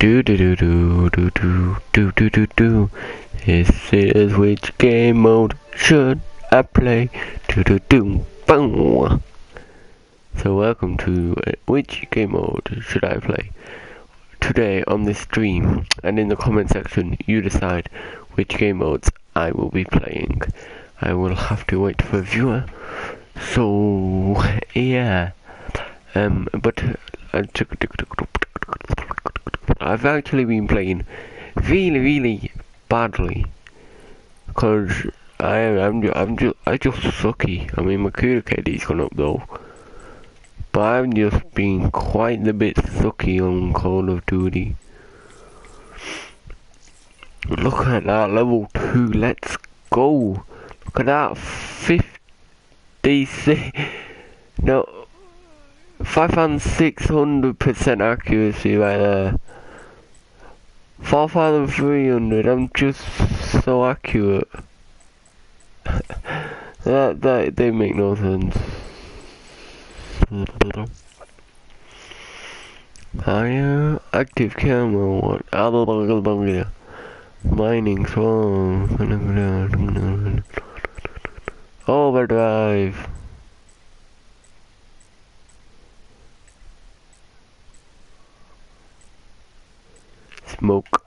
Do do do do do do do do do do. This is which game mode should I play? Do do do boom. So welcome to which game mode should I play? Today on this stream and in the comment section you decide which game modes I will be playing. I will have to wait for a viewer. So yeah. But I've actually been playing really badly because I just sucky. I mean my Kuda KD's gone up though, but I've just been quite a bit sucky on Call of Duty. Look at that level 2, let's go. Look at that 56, no, 5,600% accuracy right there. 4,300, I'm just so accurate. that they make no sense. Higher active camera, what? Mining swarm. Overdrive. Smoke.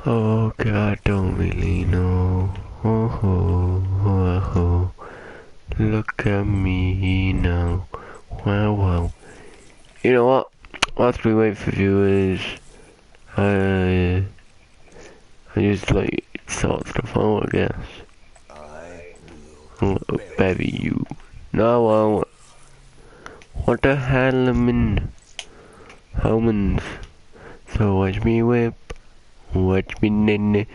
Oh god, I don't really know. Oh. Look at me now. Wow. You know what? Whilst we wait for viewers, I just like sort stuff out, I guess. Oh, baby, you. No, I won't. What the hell, Humans. So watch me whip. Watch me nene.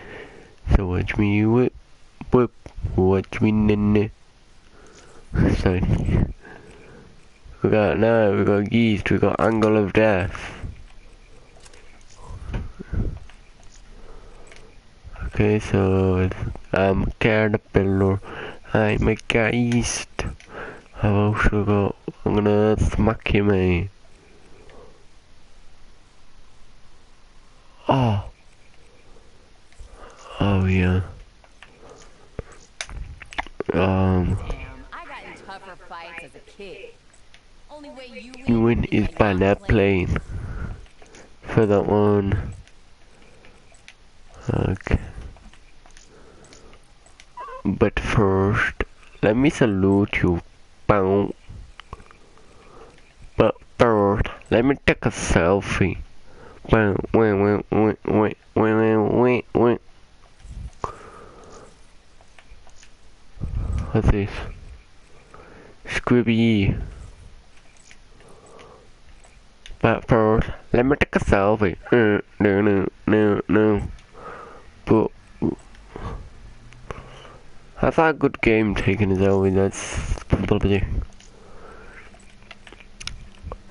So watch me whip. Watch me nene. Sorry. We got Geist, we got Angle of Death. Okay, so I'm a caterpillar. I'm a Geist. I've also got, I'm gonna smack you, mate. Oh yeah. Damn, I got in tougher fights as a kid. Only way you win is by that plane. For that one. Okay. But first, let me salute you. Bow. But first, let me take a selfie. Bow. Wait. What's this? Scribby. But first, let me take a selfie. No. But I thought a good game taking a selfie. That's probably.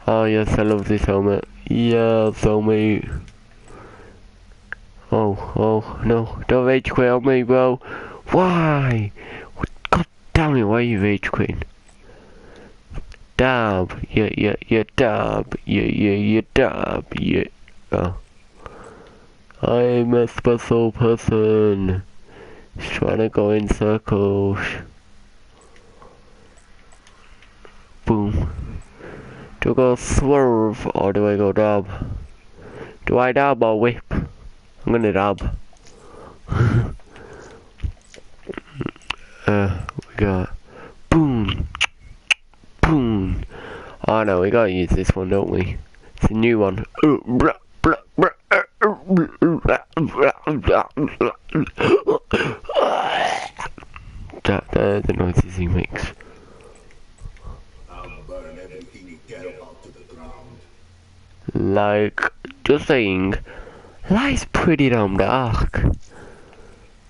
Oh yes, I love this helmet. Yeah, helmet. Oh no! Don't rage quit on me, bro. Why? God damn it! Why are you rage quitting? Dab, yeah, dab, yeah, dab, yeah. Oh. I'm a special person. Just trying to go in circles. Boom. Do I go swerve or do I go dab? Do I dab or whip? I'm gonna dab. We got boom. Oh no, we gotta use this one, don't we? It's a new one. That's the noises he makes. Like, just saying, life's pretty damn dark.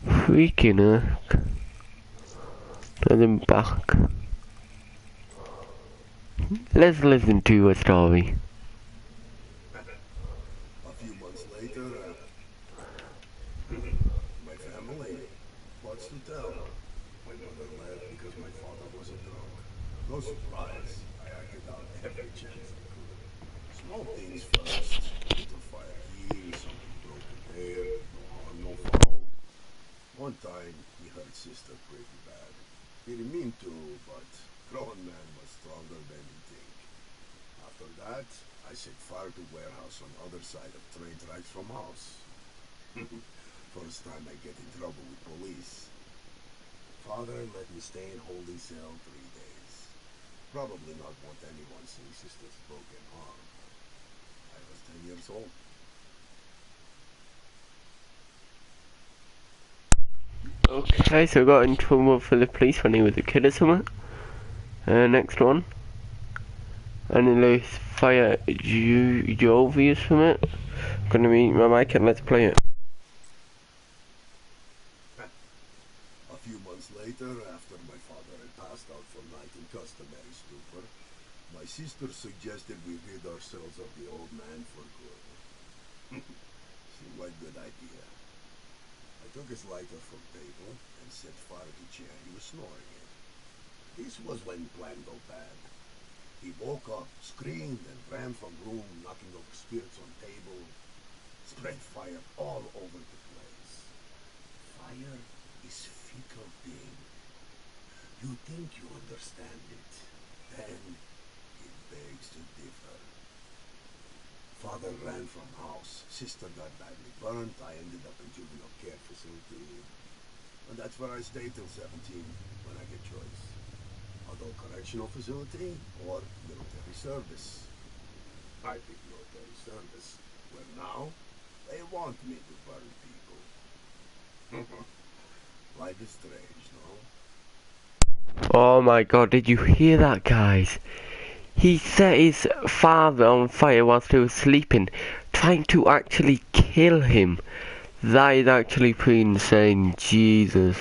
Freaking heck. Nothing back. Let's listen to a story. A few months later, my family, what's to tell? My mother left because my father was a drunk. No surprise, I acted out every chance I could. Small things first. Little fire here, something broken there. No harm, no foul. One time, he hurt sister pretty bad. Didn't mean to, but grown man was stronger than you think. After that, I set fire to warehouse on other side of train tracks from house. First time I get in trouble with police. Father let me stay in holding cell 3 days. Probably not want anyone seeing sister's broken arm. I was 10 years old. Okay, so got in trouble for the police when he was a kid or something. Next one. Annihilate Fire Jovius from it. Gonna mute my mic and let's play it. A few months later, after my father had passed out for night in customary stupor, my sister suggested we rid ourselves of the old man for good. Seemed like a good idea. I took his lighter from table and set fire to chair he was snoring in. This was when plan go bad. He woke up, screamed, and ran from room, knocking over spirits on table. Spread fire all over the place. Fire is fickle thing. You think you understand it, then it begs to differ. Father ran from house. Sister got badly burnt. I ended up in juvenile care facility. And that's where I stayed till 17, when I get choice. Adult correctional facility or military service. I picked military service, where now they want me to burn people. Life is strange, no? Oh my god, did you hear that, guys? He set his father on fire whilst he was sleeping, trying to actually kill him. That is actually pretty insane, Jesus.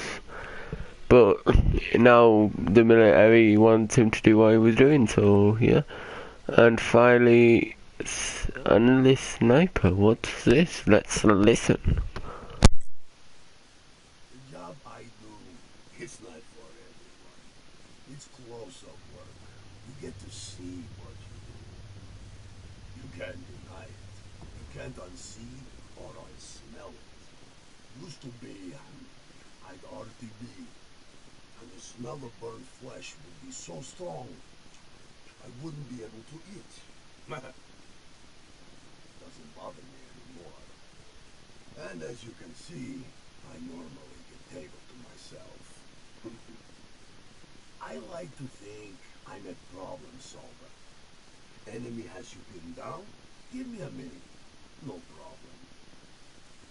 But now the military wants him to do what he was doing, so yeah. And finally, Analyst Sniper, what's this? Let's listen. The job I do, it's not for everyone. It's close-up work. You get to see what you do. You can't deny it. You can't unsee or unsmell it. Used to be, I'd RTB. And the smell of burned flesh would be so strong, I wouldn't be able to eat. Doesn't bother me anymore. And as you can see, I normally get table to myself. I like to think I'm a problem solver. Enemy has you pinned down? Give me a minute. No problem.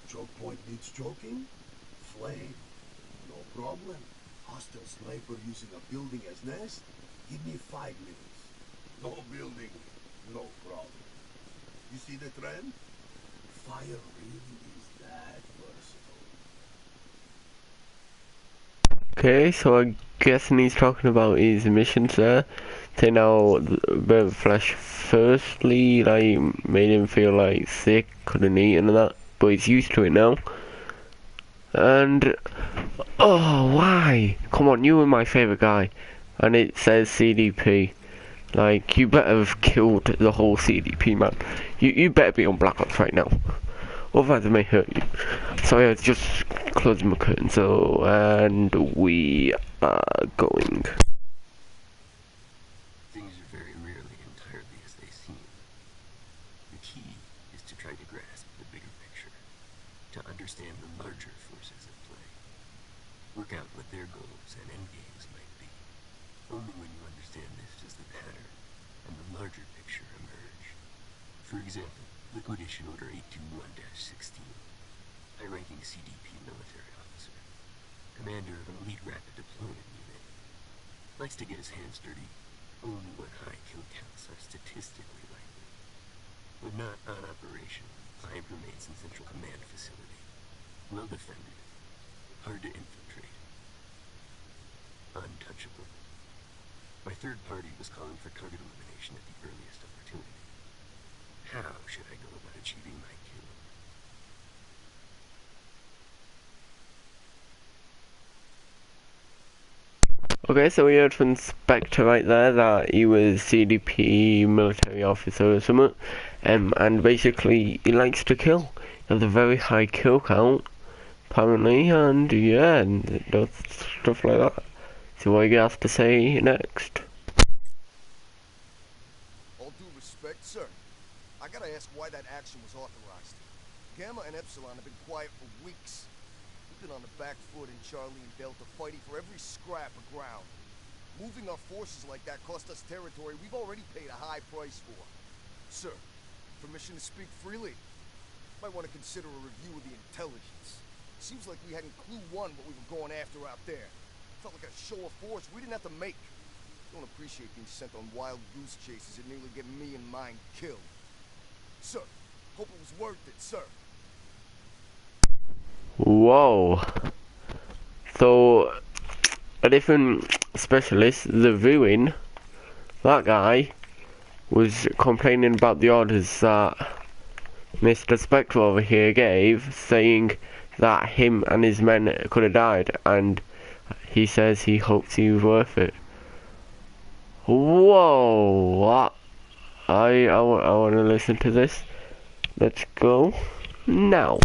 Choke point needs choking? Flame. No problem. Hostile sniper using a building as nest? Give me 5 minutes. No building. No problem. You see the trend? Fire really is that versatile. Okay, so I'm guessing he's talking about his missions there. Taking out the flesh firstly, like, made him feel like sick, couldn't eat and that, but he's used to it now. And, oh, why? Come on, you were my favourite guy. And it says CDP. Like, you better have killed the whole CDP, man. You better be on Black Ops right now. Otherwise it may hurt you. So yeah, just closing my curtain, so, and we are going. Things are very rarely entirely as they seem. The key is to try to grasp the bigger picture, to understand the larger forces at play. Work out what their goals and endgames might be. Only when you understand this does the pattern and the larger picture emerge. For example, Liquidation Order 821-16. High-ranking CDP military officer. Commander of an elite rapid deployment unit. Likes to get his hands dirty only when high kill counts are statistically likely. When not on operation, Clive remains in Central Command facility. Well defended. Hard to infiltrate. Untouchable. My third party was calling for target elimination at the earliest opportunity. How should I go about achieving my kill? Okay, so we heard from Spectre right there that he was CDP military officer or something, and basically he likes to kill. He has a very high kill count, apparently, and yeah, and does stuff like that. So what you have to say next? All due respect, sir. I gotta ask why that action was authorized. Gamma and Epsilon have been quiet for weeks. We've been on the back foot in Charlie and Delta, fighting for every scrap of ground. Moving our forces like that cost us territory we've already paid a high price for. Sir, permission to speak freely? Might want to consider a review of the intelligence. Seems like we hadn't clue one what we were going after out there. Felt like a show of force we didn't have to make. Don't appreciate being sent on wild goose chases and nearly getting me and mine killed. Sir, hope it was worth it, sir. Whoa. So, a different specialist, the Ruin, that guy, was complaining about the orders that Mr. Spectre over here gave, saying that him and his men could have died, and he says he hopes he was worth it. Whoa, what? I want to listen to this. Let's go now.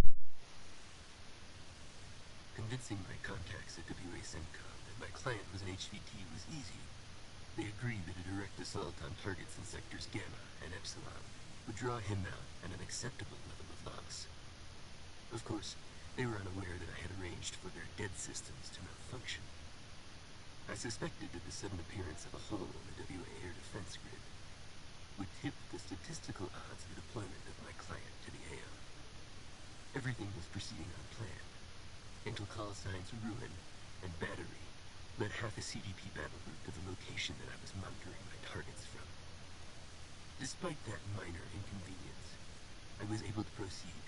Convincing my contacts at WA CENTCOM that my client was an HVT was easy. They agreed that a direct assault on targets in sectors Gamma and Epsilon would draw him out at an acceptable level of loss. Of course, they were unaware that I had arranged for their dead systems to malfunction. I suspected that the sudden appearance of a hole in the WA air defense grid would tip the statistical odds of the deployment of my client to the AO. Everything was proceeding on plan, until call signs Ruin and Battery led half a CDP battle group to the location that I was monitoring my targets from. Despite that minor inconvenience, I was able to proceed,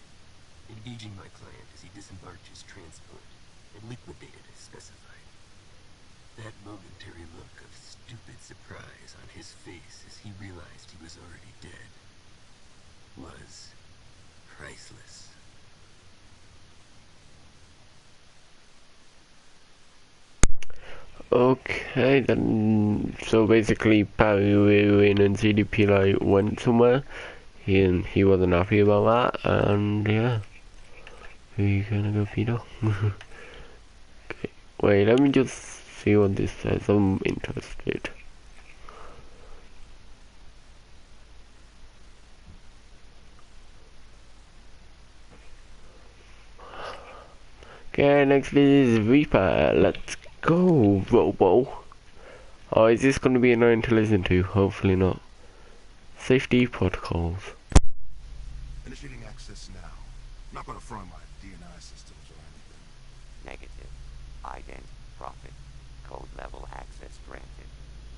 engaging my client as he disembarked his transport and liquidated as specified. That momentary look of stupid surprise on his face as he realized he was already dead was priceless. Okay, then, so basically Ruin and CDP like went somewhere, and he wasn't happy about that, and yeah, we're gonna go Peter. Okay, wait, let me just see what this says, I'm interested. Okay, next is Reaper, let's go, Robo. Oh, is this going to be annoying to listen to? Hopefully not. Safety protocols. Initiating access now. I'm not going to front my DNI systems or anything. Negative. Ident Profit. Code level access granted.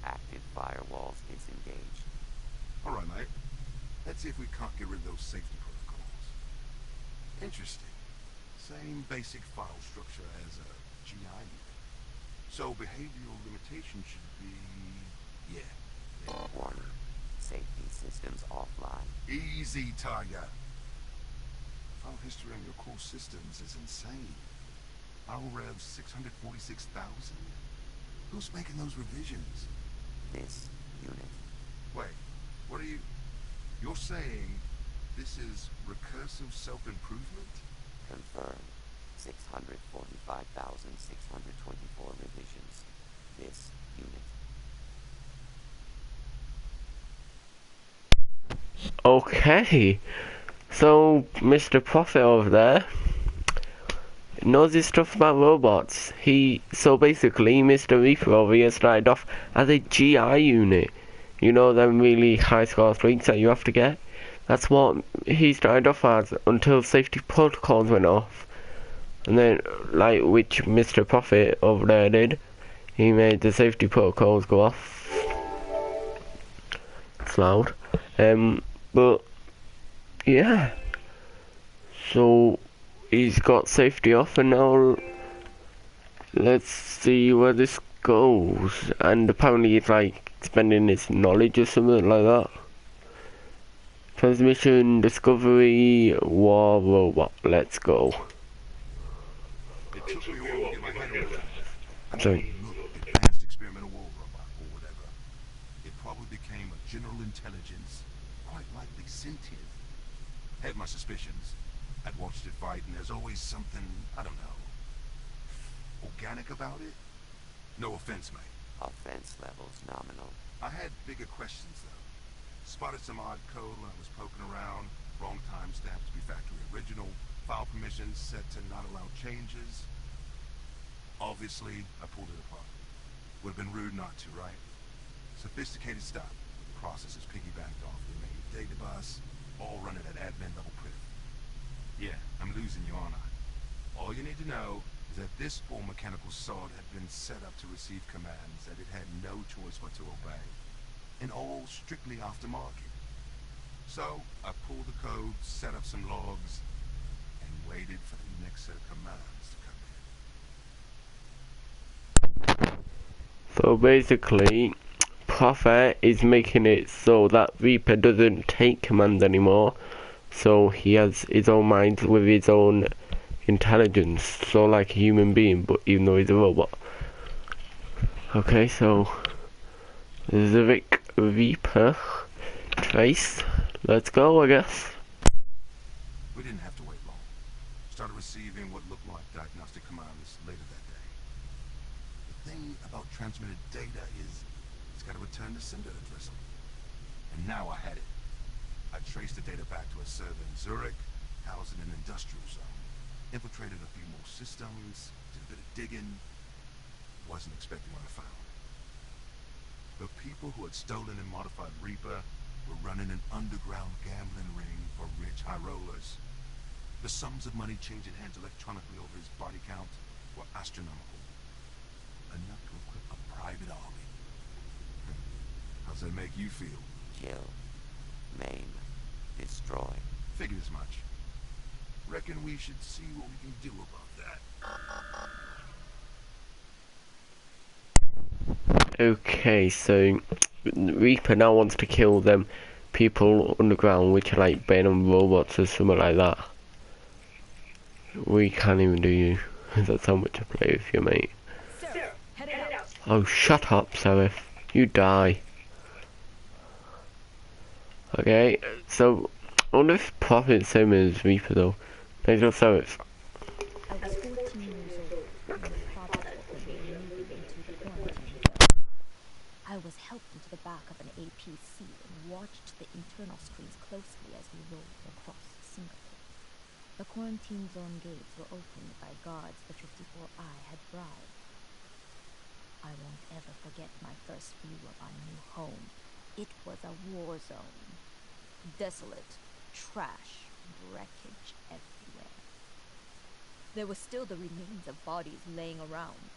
Active firewalls disengaged. All right, mate. Let's see if we can't get rid of those safety protocols. Interesting. Same basic file structure as a GI unit. So behavioral limitation should be... yeah. Warning. Safety systems offline. Easy, Tiger. File history on your core systems is insane. File revs 646,000. Who's making those revisions? This unit. Wait, what are you... You're saying this is recursive self-improvement? Confirmed. 645,624 revisions. This unit. Okay, so Mr. Prophet over there knows his stuff about robots. So basically Mr. Reaper over here started off as a GI unit. You know them really high score streaks that you have to get? That's what he started off as until safety protocols went off. And then, like, which Mr. Prophet over there did, he made the safety protocols go off. It's loud. But, yeah. So, he's got safety off, and now let's see where this goes. And apparently he's, like, spending his knowledge or something like that. Transmission, discovery, war, robot, let's go. It took me a while to get my head around that. Sorry. Look, advanced experimental intelligence, quite likely sentient. Had my suspicions. I'd watched it fight, and there's always something, I don't know, organic about it? No offense, mate. Offense levels nominal. I had bigger questions, though. Spotted some odd code when I was poking around. Wrong timestamps to be factory original. File permissions set to not allow changes. Obviously, I pulled it apart. Would have been rude not to, right? Sophisticated stuff. Processes piggybacked off the main data bus, all running at admin level proof. Yeah, I'm losing you, aren't I? All you need to know is that this old mechanical sod had been set up to receive commands that it had no choice but to obey. And all strictly aftermarket. So, I pulled the code, set up some logs, and waited for the next set of commands to come in. So basically, Prophet is making it so that Reaper doesn't take commands anymore. So he has his own mind with his own intelligence, so like a human being, but even though he's a robot. Okay, so Civic Reaper Trace. Let's go, I guess. We didn't have to wait long. Started receiving what looked like diagnostic commands later that day. The thing about transmitted data is it's got to return to sender address. And now I had it. I traced the data back to a server in Zurich, housed in an industrial zone. Infiltrated a few more systems, did a bit of digging. Wasn't expecting what I found. The people who had stolen and modified Reaper were running an underground gambling ring for rich high rollers. The sums of money changing hands electronically over his body count were astronomical. Enough to equip a private army. How's that make you feel? Kill. Maim. Destroy. Figured as much. Reckon we should see what we can do about that. Okay, so Reaper now wants to kill them people underground, which are like Venom robots or something like that. We can't even do you. That's how much I play with you, mate. Sir, head out. Oh, shut up, Seraph. You die. Okay, so I wonder if Prophet's same as Reaper though. Let's go Seraph. I was 14 years old when my father told me they were moving into the quarantine zone. I was helped into the back of an APC and watched the internal screens closely as we rolled across Singapore. The quarantine zone gates were opened by guards the 54I had bribed. I won't ever forget my first view of our new home. It was a war zone. Desolate, trash, wreckage everywhere. There were still the remains of bodies laying around.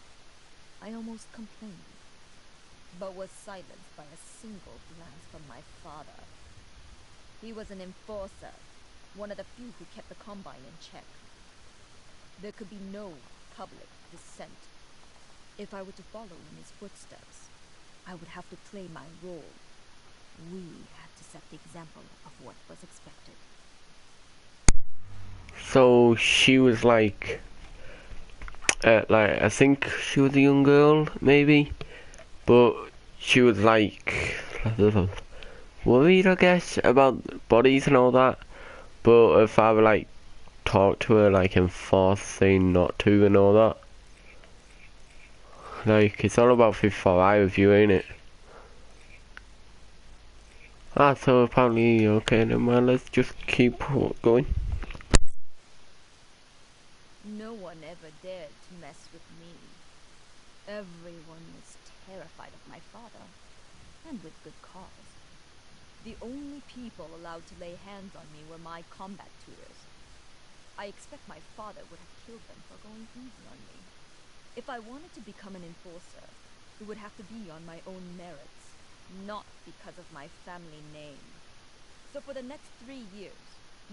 I almost complained, but was silenced by a single glance from my father. He was an enforcer, one of the few who kept the Combine in check. There could be no public dissent. If I were to follow in his footsteps, I would have to play my role. We had to set the example of what was expected. So she was like I think she was a young girl, maybe, but she was like worried, I guess, about bodies and all that. But her father like talked to her, like enforcing not to and all that. Like it's all about 54i with you, ain't it? Ah, so apparently, okay, never mind, let's just keep going. No one ever dared to mess with me. Everyone was terrified of my father, and with good cause. The only people allowed to lay hands on me were my combat tutors. I expect my father would have killed them for going easy on me. If I wanted to become an enforcer, it would have to be on my own merits. Not because of my family name. So for the next 3 years,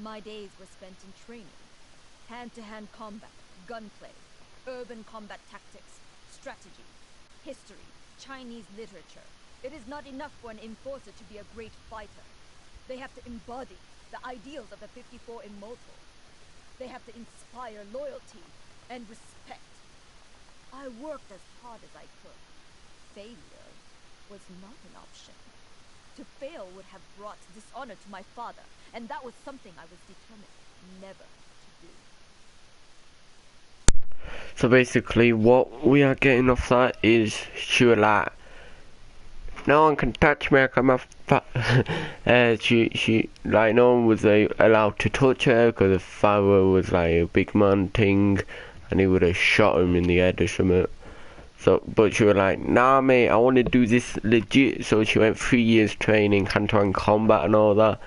my days were spent in training. Hand-to-hand combat, gunplay, urban combat tactics, strategy, history, Chinese literature. It is not enough for an enforcer to be a great fighter. They have to embody the ideals of the 54 Immortal. They have to inspire loyalty and respect. I worked as hard as I could. Failure was not an option. To fail would have brought dishonor to my father, and that was something I was determined never to do. So basically, what we are getting off that is she was like, no one can touch me, I'm a she like no one was allowed to touch her because her father was like a big man thing, and he would have shot him in the head or something. So, but she was like, nah mate, I want to do this legit. So she went 3 years training hand-to-hand combat and all that,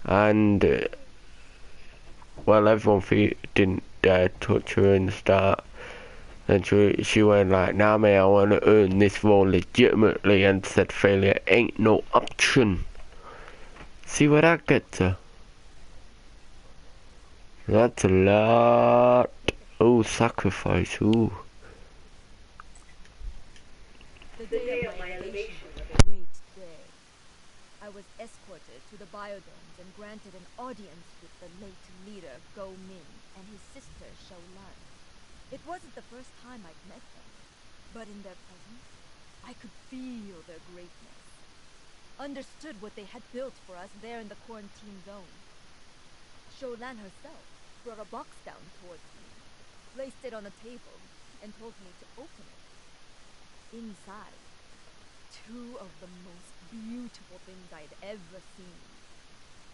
and well, everyone didn't dare touch her in the start. And she went like, nah mate, I want to earn this role legitimately, and said failure ain't no option. See where that gets her? That's a lot. Oh, sacrifice, ooh. The day of my elevation was a great day. I was escorted to the biodomes and granted an audience with the late leader Go Min and his sister Xiaolan. It wasn't the first time I'd met them, but in their presence, I could feel their greatness. Understood what they had built for us there in the quarantine zone. Xiaolan herself brought a box down towards me, placed it on a table, and told me to open it. Inside, two of the most beautiful things I'd ever seen.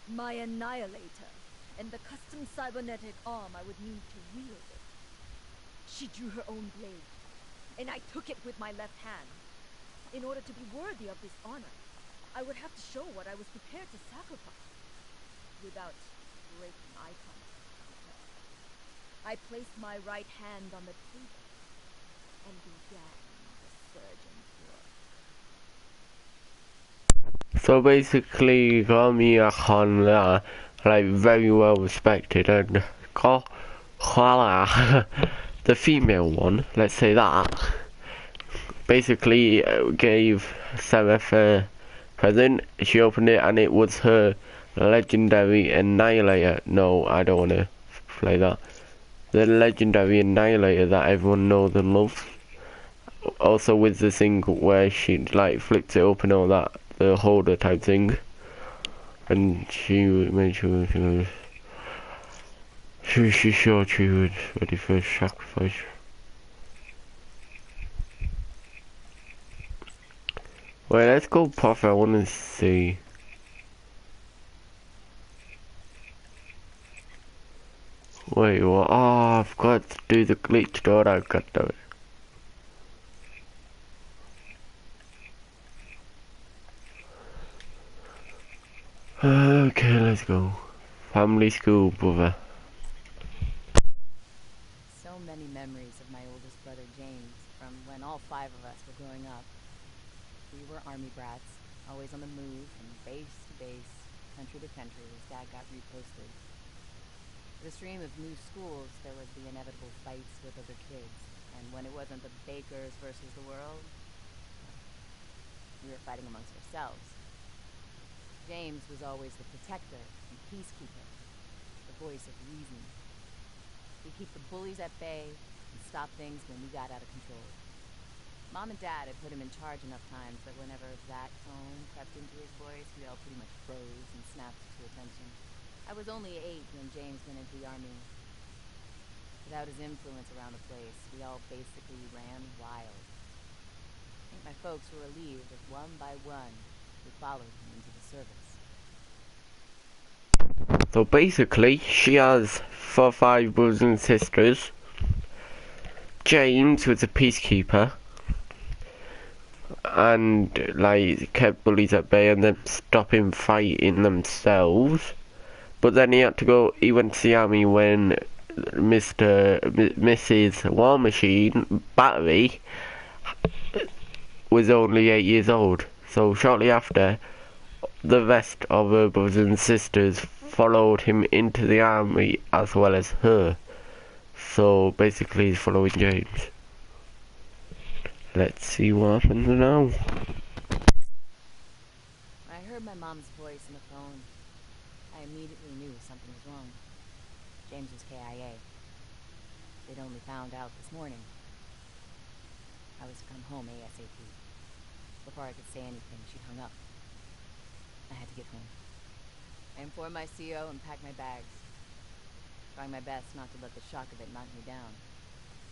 My Annihilator, and the custom cybernetic arm I would need to wield it. She drew her own blade, and I took it with my left hand. In order to be worthy of this honor, I would have to show what I was prepared to sacrifice, without breaking eye contact with her. I placed my right hand on the table, and began the surgeon's work. So basically, Lamia Khan, like very well respected, and Khala, the female one, let's say that, basically gave Seraph a present. She opened it and it was her legendary Annihilator. No, I don't want to play that. The legendary Annihilator that everyone knows and loves. Also with the thing where she like flips it open, all that, the holder type thing. And she made sure she showed she was ready for a sacrifice. Wait, let's go puff, I wanna see. Wait, what? Oh, I've got to do the glitch, don't I? God damn it. Okay, let's go. Family school, brother. So many memories of my oldest brother James from when all 5 of us were growing up. We were army brats, always on the move from base to base, country to country as Dad got reposted. The stream of new schools, there was the inevitable fights with other kids, and when it wasn't the Bakers versus the world, we were fighting amongst ourselves. James was always the protector and peacekeeper, the voice of reason. He'd keep the bullies at bay and stop things when we got out of control. Mom and Dad had put him in charge enough times that whenever that tone crept into his voice, we all pretty much froze and snapped to attention. I was only 8 when James went into the army. Without his influence around the place, we all basically ran wild. I think my folks were relieved as one by one we followed him into the service. So basically, she has 4 or 5 brothers and sisters. James was a peacekeeper, and like kept bullies at bay and then stopping fighting themselves. But then he had to go. He went to the army when Mrs. War Machine Battery was only 8 years old. So shortly after, the rest of her brothers and sisters followed him into the army as well as her. So basically he's following James. Let's see what happens now. When I heard my mom's voice on the phone, I immediately knew something was wrong. James was KIA. They'd only found out this morning. I was to come home ASAP. Before I could say anything, she'd hung up. I had to get home. I informed my CO and packed my bags, trying my best not to let the shock of it knock me down.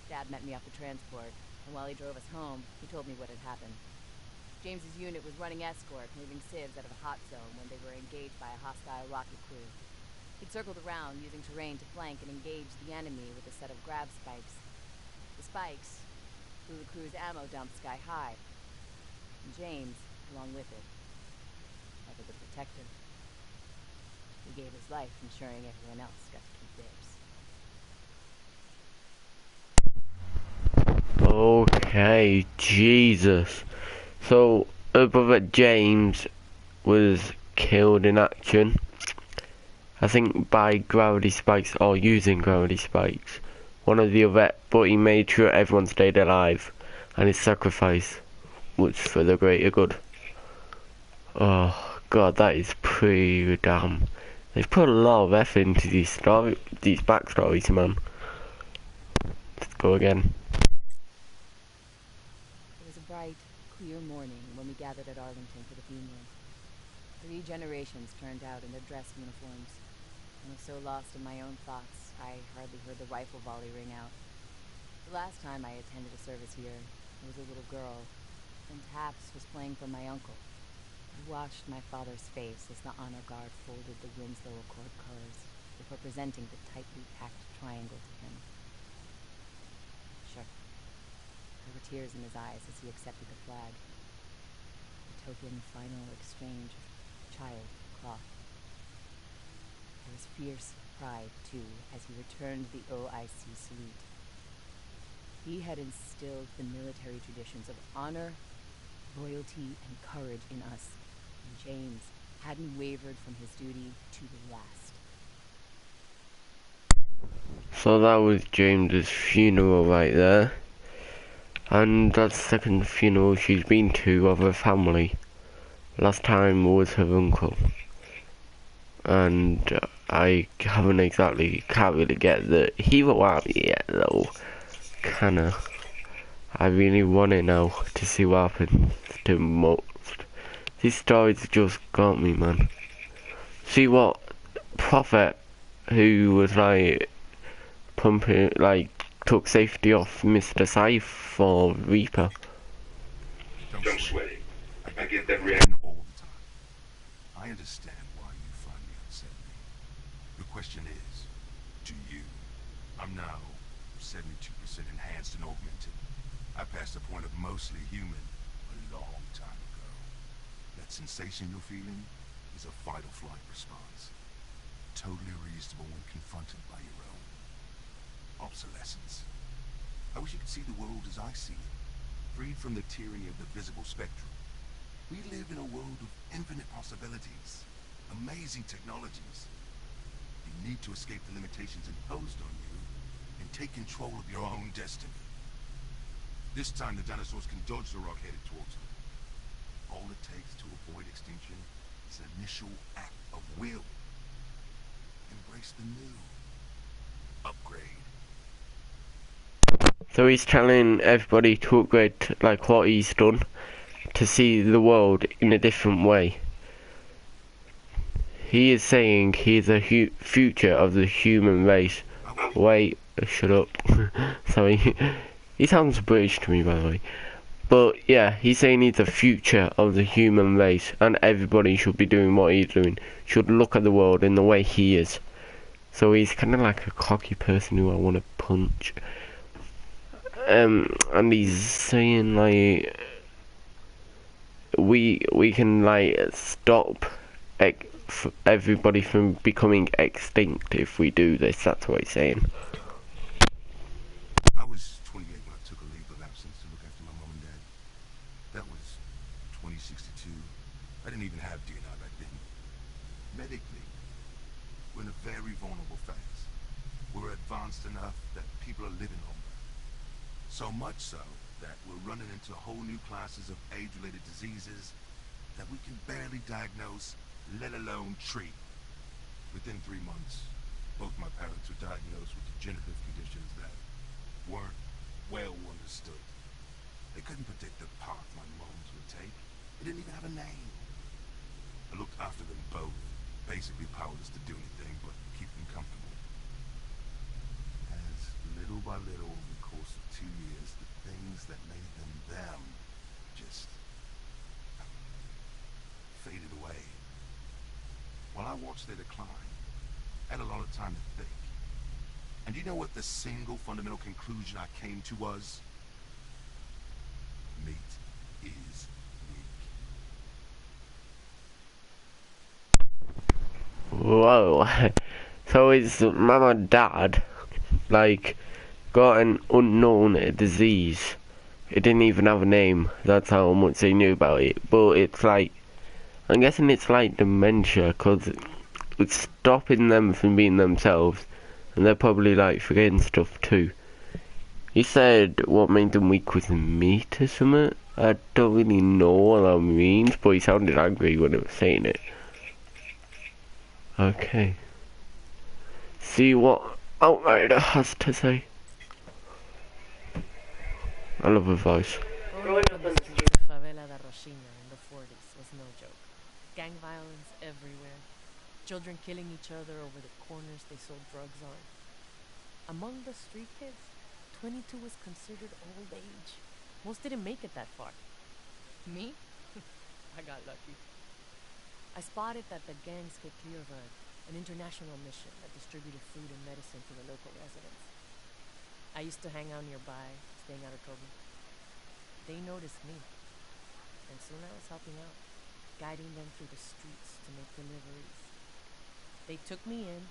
Dad met me off the transport, and while he drove us home, he told me what had happened. James's unit was running escort, moving civs out of a hot zone when they were engaged by a hostile rocket crew. He'd circled around, using terrain to flank and engage the enemy with a set of grab spikes. The spikes blew the crew's ammo dump sky high, and James, along with it, ever the protector. He gave his life ensuring everyone else got to keep theirs. Okay, Jesus. So, her brother James was killed in action. I think by gravity spikes or using gravity spikes. One or the other, but he made sure everyone stayed alive. And his sacrifice was for the greater good. Oh, God, that is pretty damn. They've put a lot of effort into these backstories, man. Let's go again. It was a bright, clear morning when we gathered at Arlington for the funeral. 3 generations turned out in their dress uniforms. I was so lost in my own thoughts, I hardly heard the rifle volley ring out. The last time I attended a service here, I was a little girl, and taps was playing for my uncle. I watched my father's face as the honor guard folded the Winslow Accord colors before presenting the tightly packed triangle to him. Sure. There were tears in his eyes as he accepted the flag. The token final exchange of child cloth. There was fierce pride, too, as he returned the OIC salute. He had instilled the military traditions of honor, loyalty, and courage in us, and James hadn't wavered from his duty to the last. So that was James's funeral right there. And that's the second funeral she's been to of her family. Last time was her uncle. And I can't really get the hero out yet though. Kinda. I really want it now to see what happens to most. These stories just got me, man. See what Prophet, who was like pumping, like took safety off Mr. Scythe for Reaper. Don't sweat it. I get that reaction all the time. I understand why you find me unsettling. The question is, do you? I'm now 72% enhanced and augmented. I passed the point of mostly human a long time ago. That sensation you're feeling is a fight or flight response. Totally reasonable when confronted by your own obsolescence. I wish you could see the world as I see it, freed from the tyranny of the visible spectrum. We live in a world of infinite possibilities, amazing technologies. You need to escape the limitations imposed on you and take control of your own destiny. This time the dinosaurs can dodge the rock headed towards them. All it takes to avoid extinction is an initial act of will. Embrace the new. Upgrade. So he's telling everybody to upgrade like what he's done to see the world in a different way. He is saying he's a future of the human race. Wait, shut up. Sorry. He sounds British to me, by the way. But yeah, he's saying he's the future of the human race, and everybody should be doing what he's doing. Should look at the world in the way he is. So he's kind of like a cocky person who I want to punch. And he's saying like we can like stop everybody from becoming extinct if we do this. That's what he's saying. I was 28 when I took a leave of absence to look after my mom and dad. That was 2062. I didn't even have DNI back then. Medically, we're in a very vulnerable phase. We're advanced enough that people are living longer. So much so that we're running into whole new classes of age-related diseases that we can barely diagnose, let alone treat. Within 3 months, both my parents were diagnosed with degenerative conditions that weren't well understood. They couldn't predict the path my moms would take. It didn't even have a name. I looked after them both, basically powerless to do anything but keep them comfortable. As little by little, over the course of 2 years, the things that made them them just faded away. While I watched their decline, I had a lot of time to think. And you know what the single fundamental conclusion I came to was? Meat is weak. Whoa. So his mum and dad, like, got an unknown disease. It didn't even have a name. That's how much they knew about it. But it's like, I'm guessing it's like dementia, because it's stopping them from being themselves. And they're probably like forgetting stuff too. He said what made them weak was meat or something. I don't really know what that means, but he sounded angry when he was saying it. Okay. See what Outrider has to say. I love her voice. Growing up in the street of Favela da Rocinha in the 40s was no joke. Gang violence everywhere. Children killing each other over the corners they sold drugs on. Among the street kids, 22 was considered old age. Most didn't make it that far. Me? I got lucky. I spotted that the gangs get clear of an international mission that distributed food and medicine to the local residents. I used to hang out nearby, staying out of trouble. They noticed me, and soon I was helping out, guiding them through the streets to make deliveries. They took me in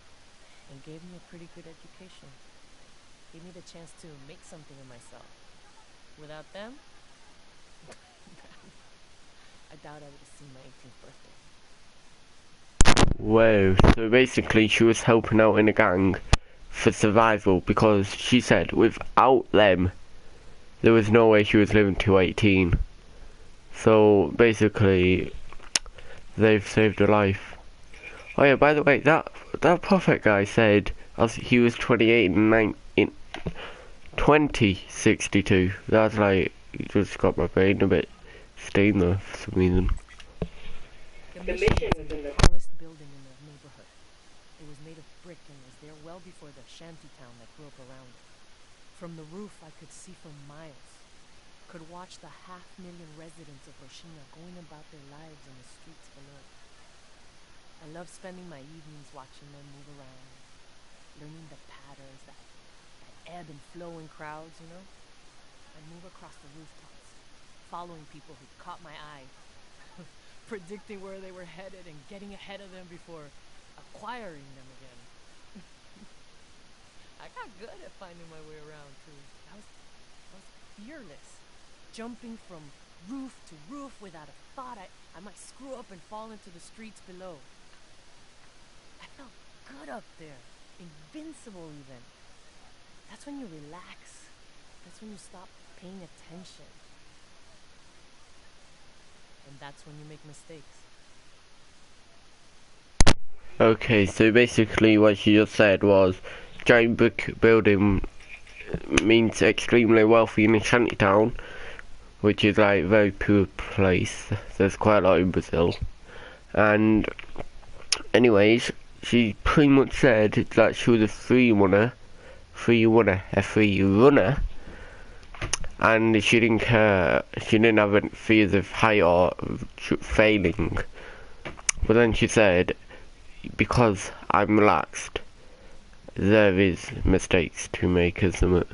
and gave me a pretty good education. Gave me the chance to make something of myself. Without them, I doubt I would have seen my 18th birthday. Whoa, so basically she was helping out in a gang for survival, because she said without them there was no way she was living to 18. So basically they've saved her life. Oh yeah, by the way, that prophet guy said as he was 28 in 2062. That's like, it just got my brain a bit stained there for some reason. The mission was in the tallest building in the neighborhood. It was made of brick and was there well before the shanty town that grew up around it. From the roof I could see for miles. Could watch the 500,000 residents of Rocinha going about their lives in the streets below. I love spending my evenings watching them move around, learning the patterns that ebb and flow in crowds, you know? I'd move across the rooftops, following people who caught my eye, predicting where they were headed and getting ahead of them before acquiring them again. I got good at finding my way around too. I was fearless, jumping from roof to roof without a thought I might screw up and fall into the streets below. I felt good up there, invincible even. That's when you relax. That's when you stop paying attention. And that's when you make mistakes. Okay, so basically what she just said was giant brick building means extremely wealthy in a shanty town, which is like a very poor place. There's quite a lot in Brazil. And anyways, she pretty much said that she was a free runner, and she didn't care, she didn't have any fears of height or failing. But then she said, because I'm relaxed, there is mistakes to make, isn't it?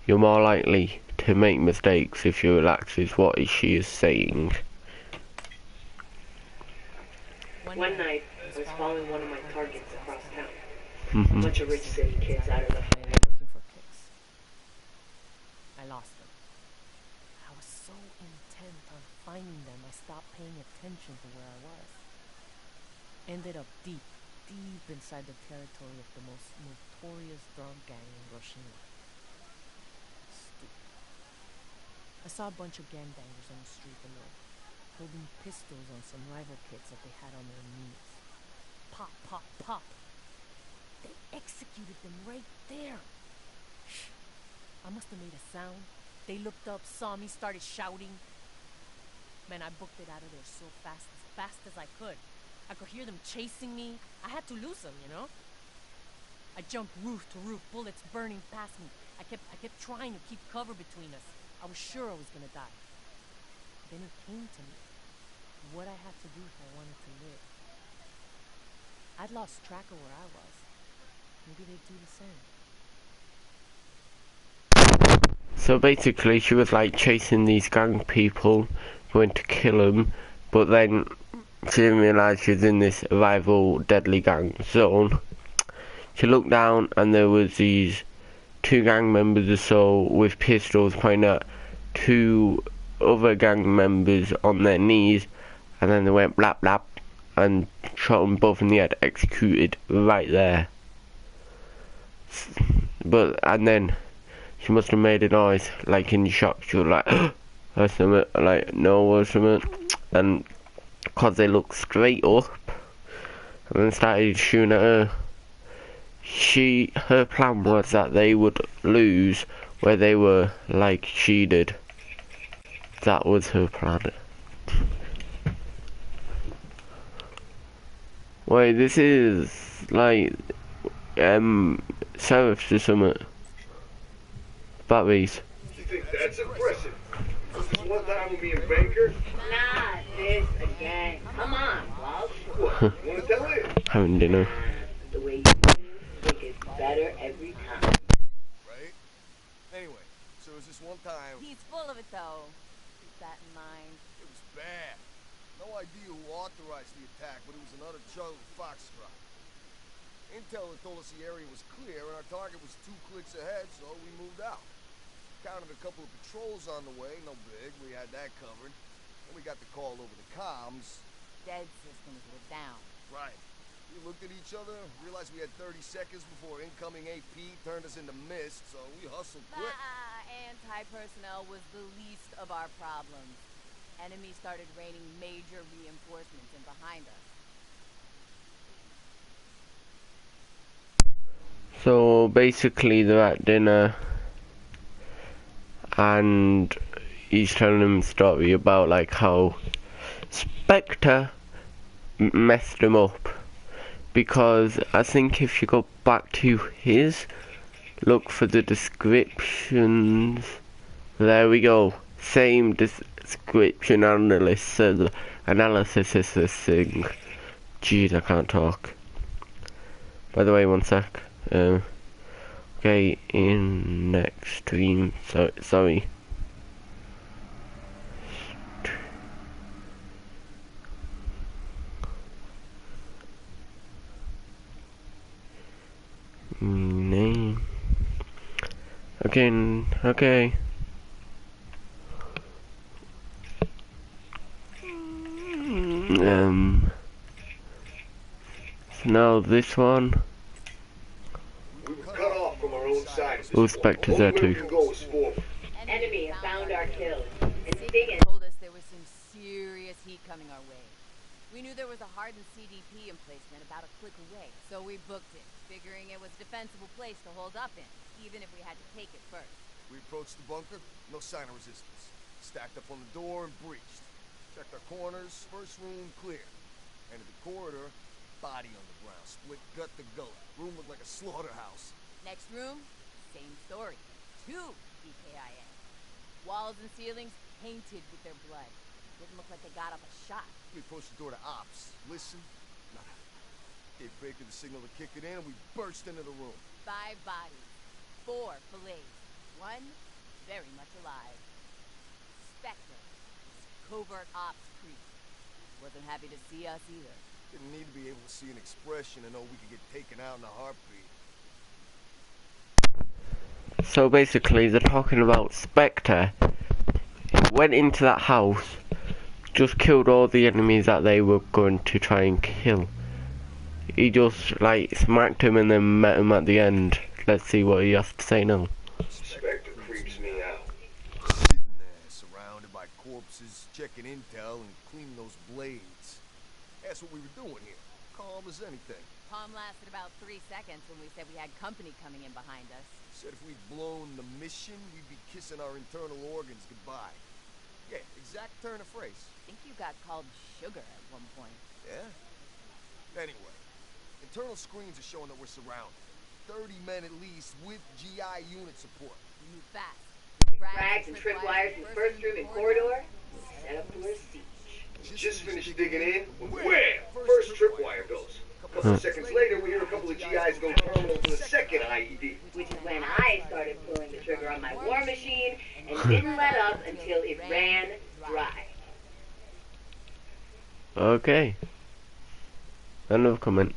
You're more likely to make mistakes if you relax, is what she is saying. One night, I was following one of my targets across town. Mm-hmm. A bunch of rich city kids out of the... looking for kicks. I lost them. I was so intent on finding them, I stopped paying attention to where I was. Ended up deep inside the territory of the most notorious drug gang in Rocinha. Stupid. I saw a bunch of gangbangers on the street below, holding pistols on some rival kids that they had on their knees. Pop, pop, pop. They executed them right there. I must have made a sound. They looked up, saw me, started shouting. Man, I booked it out of there so fast as I could. I could hear them chasing me. I had to lose them, you know? I jumped roof to roof, bullets burning past me. I kept trying to keep cover between us. I was sure I was gonna die. Then it came to me. What I had to do if I wanted to live. I'd lost track of where I was. Maybe they'd do the same. So basically, she was like chasing these gang people, going to kill them, but then she didn't realise she was in this rival deadly gang zone. She looked down and there was these 2 gang members or so with pistols pointing at 2 other gang members on their knees, and then they went blap blap and shot them both in the head, executed right there. And then she must have made a noise, like in shock. She was like, or something, like, no, or something. And because they looked straight up, and then started shooting at her. Her plan was that they would lose where they were, like she did. That was her plan. Wait, this is, like, sheriffs or something. Batteries. You think that's impressive? This is one time with me and Baker? Nah, this again. Come on, love. What? You wanna tell it? Having dinner. The way you think it's better every time. Right? Anyway, so it was this one time. He's full of it, though. Keep that in mind. It was bad. No idea who authorized the attack, but it was another Charlie Foxtrot. Intel had told us the area was clear, and our target was 2 clicks ahead, so we moved out. Counted a couple of patrols on the way, no big, we had that covered. Then we got the call over the comms. Dead systems were down. Right. We looked at each other, realized we had 30 seconds before incoming AP turned us into mist, so we hustled quick. Anti-personnel was the least of our problems. Enemy started raining major reinforcements in behind us. So basically they're at dinner and he's telling them a story about like how Spectre messed him up, because I think if you go back to his, look for the descriptions, there we go, same description analysis is this thing. Jeez, I can't talk. By the way, one sec. Okay, in next stream, sorry. Name. Okay. So now this one. Cut off from our own side. Spectre's there too. Enemy have found our kill. It's digging. Told us there was some serious heat coming our way. We knew there was a hardened CDP emplacement about a click away, so we booked it, figuring it was a defensible place to hold up in, even if we had to take it first. We approached the bunker, no sign of resistance. Stacked up on the door and breached. Checked our corners, first room clear. Entered the corridor, body on the ground, split gut to gullet. Room looked like a slaughterhouse. Next room, same story. 2 EKIA. Walls and ceilings painted with their blood. Didn't look like they got off a shot. We approached the door to ops. Listen, nada. Gave Baker the signal to kick it in, and we burst into the room. 5 bodies. 4 fillets. 1 very much alive. Spectre. Covert ops creep. Wasn't happy to see us either. Didn't need to be able to see an expression and know we could get taken out in a heartbeat. So basically they're talking about Spectre. He went into that house, just killed all the enemies that they were going to try and kill. He just like smacked him and then met him at the end. Let's see what he has to say now. Spectre creeps me out. Sitting there, surrounded by corpses, checking intel and cleaning those blades. That's what we were doing here. Calm as anything. Calm lasted about 3 seconds when we said we had company coming in behind us. Said if we'd blown the mission, we'd be kissing our internal organs goodbye. Yeah, exact turn of phrase. I think you got called sugar at one point. Yeah? Anyway, internal screens are showing that we're surrounded. 30 men at least with GI unit support. We move fast. Frags and tripwires in the first room and corridor. Set up for a siege. Just finished digging in when wham! First tripwire goes. A couple of seconds later, we hear a couple of GIs go terminal for the second IED. Which is when I started pulling the trigger on my war machine and didn't let up until it ran dry. Okay. End of comment.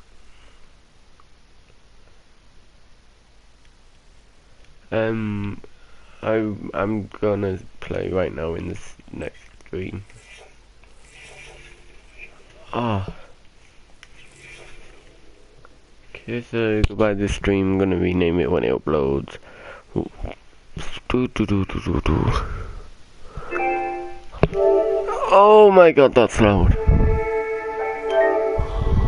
I'm gonna play right now in this next stream. Okay, so goodbye this stream. I'm gonna rename it when it uploads. Oh my god, that's loud.